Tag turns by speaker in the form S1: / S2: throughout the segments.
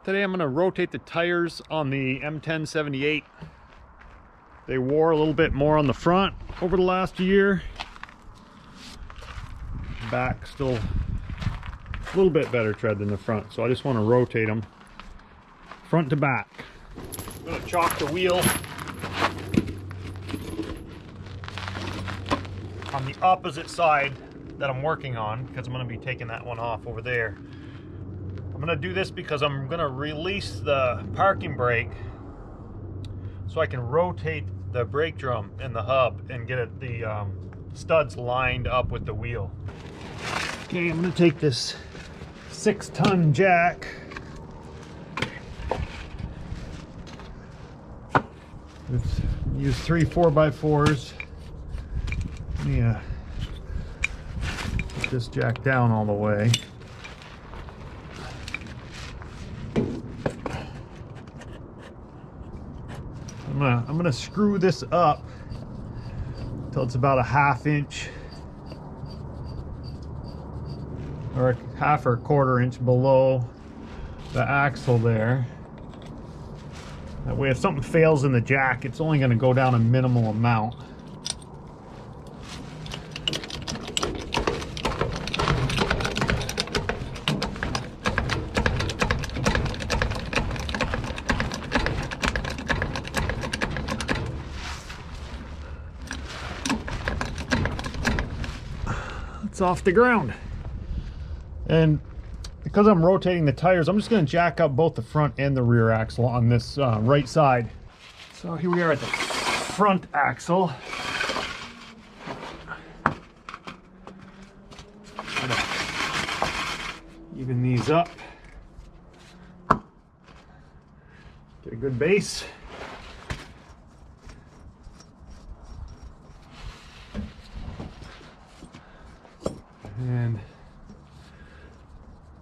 S1: Today I'm going to rotate the tires on the M1078. They wore a little bit more on the front over the last year. Back still a little bit better tread than the front, so I just want to rotate them front to back. I'm going to chalk the wheel on the opposite side that I'm working on, because I'm going to be taking that one off over there. I'm going to do this because I'm going to release the parking brake so I can rotate the brake drum and the hub and get the studs lined up with the wheel. Okay, I'm going to take this 6-ton jack. Use 3 4x4s. Yeah, put this jack down all the way. I'm gonna screw this up till it's about a 1/2 inch or a 1/2 or 1/4 inch below the axle there. That way if something fails in the jack, it's only going to go down a minimal amount. It's off the ground. And because I'm rotating the tires, I'm just going to jack up both the front and the rear axle on this right side. So here we are at the front axle. Even these up. Get a good base. And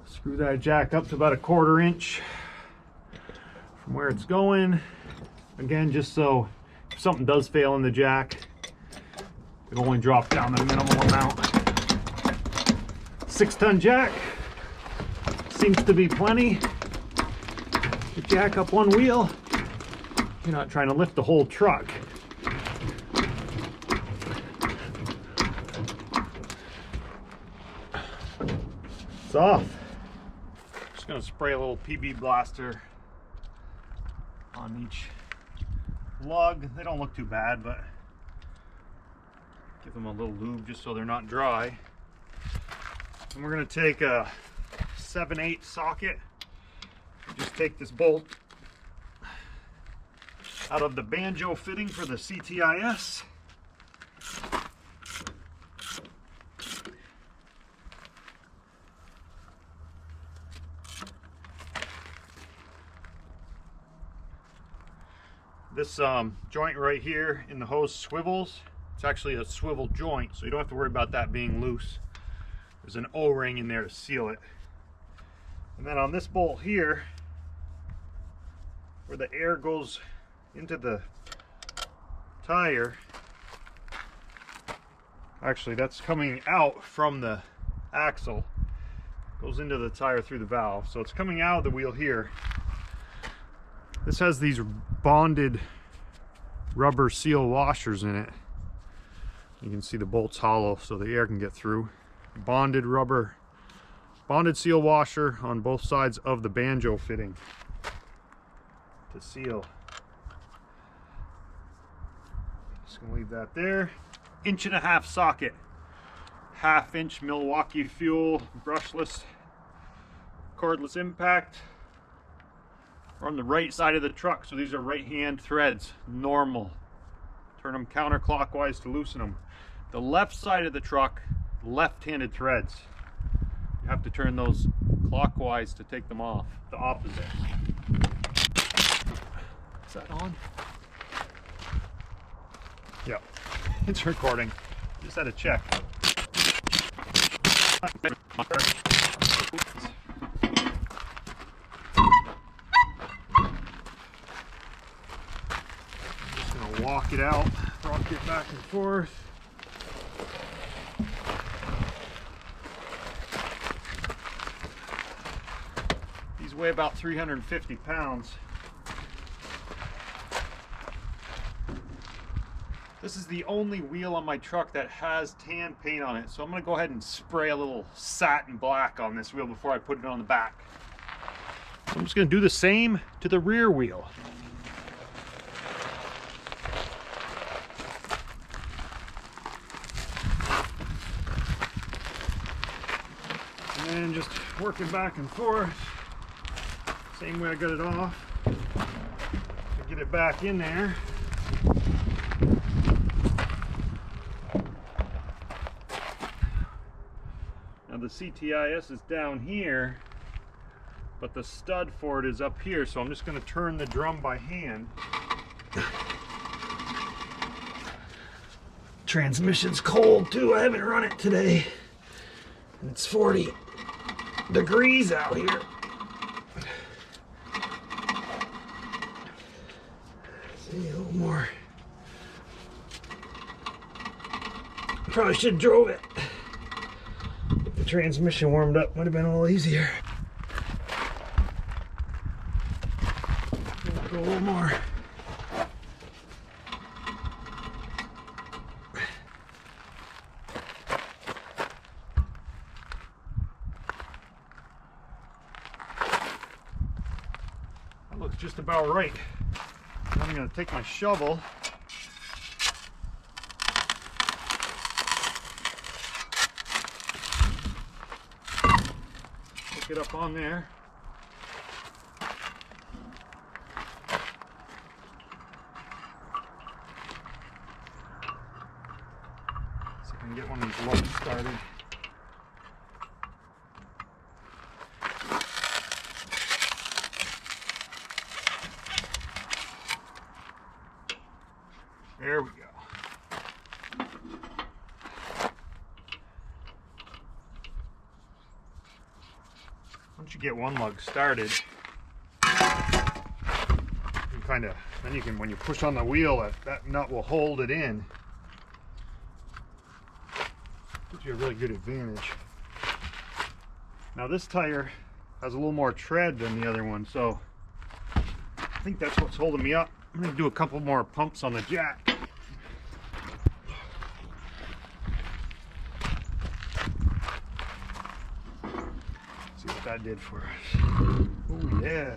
S1: screw that jack up to about a 1/4 inch from where it's going. Again, just so if something does fail in the jack, it'll only drop down a minimal amount. 6-ton jack seems to be plenty to jack up one wheel. You're not trying to lift the whole truck. It's off. Just going to spray a little PB blaster on each lug. They don't look too bad, but give them a little lube just so they're not dry. And we're going to take a 7/8 socket. Just take this bolt out of the banjo fitting for the CTIS. This joint right here in the hose swivels. It's actually a swivel joint, so you don't have to worry about that being loose. There's an O-ring in there to seal it. And then on this bolt here, where the air goes into the tire, actually that's coming out from the axle, goes into the tire through the valve. So it's coming out of the wheel here. This has these bonded rubber seal washers in it. You can see the bolt's hollow so the air can get through. Bonded seal washer on both sides of the banjo fitting to seal. Just gonna leave that there. 1.5 inch socket, 1/2 inch Milwaukee Fuel brushless cordless impact. We're on the right side of the truck, so these are right-hand threads, normal. Turn them counterclockwise to loosen them. The left side of the truck, left-handed threads. You have to turn those clockwise to take them off, the opposite. Is that on? Yep, it's recording. Just had to check. Walk it out, rock it back and forth. weigh about 350 pounds. This is the only wheel on my truck that has tan paint on it, so I'm going to go ahead and spray a little satin black on this wheel before I put it on the back. So I'm just going to do the same to the rear wheel. And then just working back and forth, same way I got it off, to get it back in there. Now the CTIS is down here, but the stud for it is up here, so I'm just going to turn the drum by hand. Transmission's cold too, I haven't run it today. And it's 40 degrees out here. See, a little more. Probably should have drove it. If the transmission warmed up, would have been a little easier. Go a little more. That looks just about right. I'm going to take my shovel. Hook it up on there. See if I can get one of these lugs started. There we go. Once you get one lug started, you kind of, then you can, when you push on the wheel, that nut will hold it in. Gives you a really good advantage. Now this tire has a little more tread than the other one, so I think that's what's holding me up. I'm going to do a couple more pumps on the jack. See what that did for us. Oh yeah.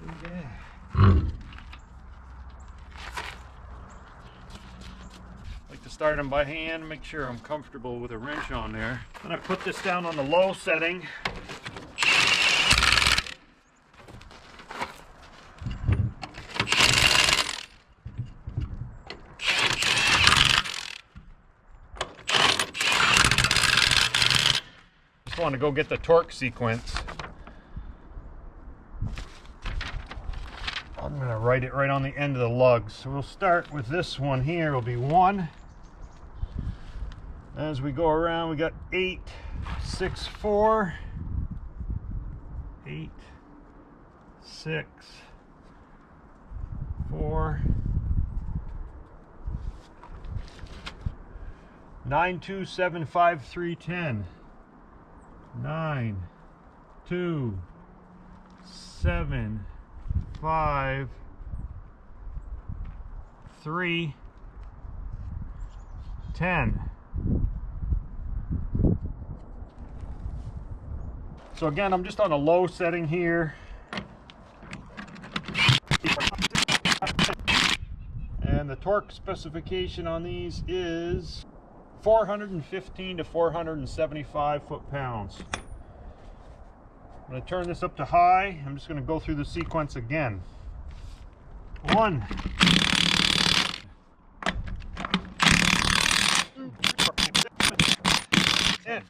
S1: Oh yeah. Like to start them by hand, make sure I'm comfortable with a wrench on there. Then I put this down on the low setting. Want to go get the torque sequence. I'm going to write it right on the end of the lugs. So we'll start with this one here. It'll be 1. As we go around, we got 8, 6, 4, 8, 6, 4, 9, 2, 7, 5, 3, 10. 9, 2, 7, 5, 3, 10. So again, I'm just on a low setting here. And the torque specification on these is 415 to 475 foot-pounds. I'm going to turn this up to high. I'm just going to go through the sequence again. 1. 10.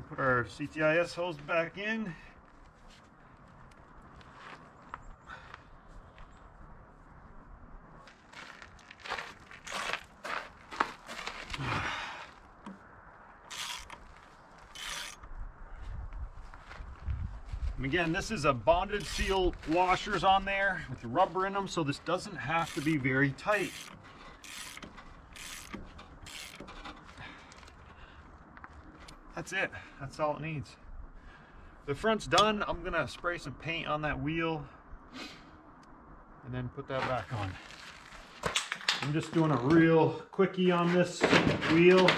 S1: Put our CTIS hose back in. And again, this is a bonded seal washers on there with the rubber in them, so this doesn't have to be very tight. that's it. That's all it needs. The front's done. I'm gonna spray some paint on that wheel and then put that back on. I'm just doing a real quickie on this wheel.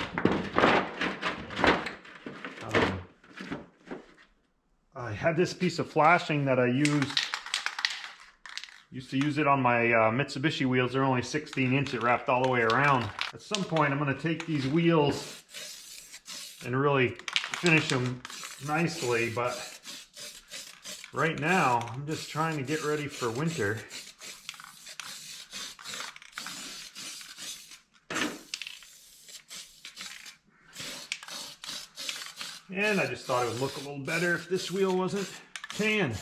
S1: I had this piece of flashing that I used to use it on my Mitsubishi wheels. They're only 16 inch, it wrapped all the way around. At some point I'm going to take these wheels and really finish them nicely, but right now I'm just trying to get ready for winter. And I just thought it would look a little better if this wheel wasn't tan.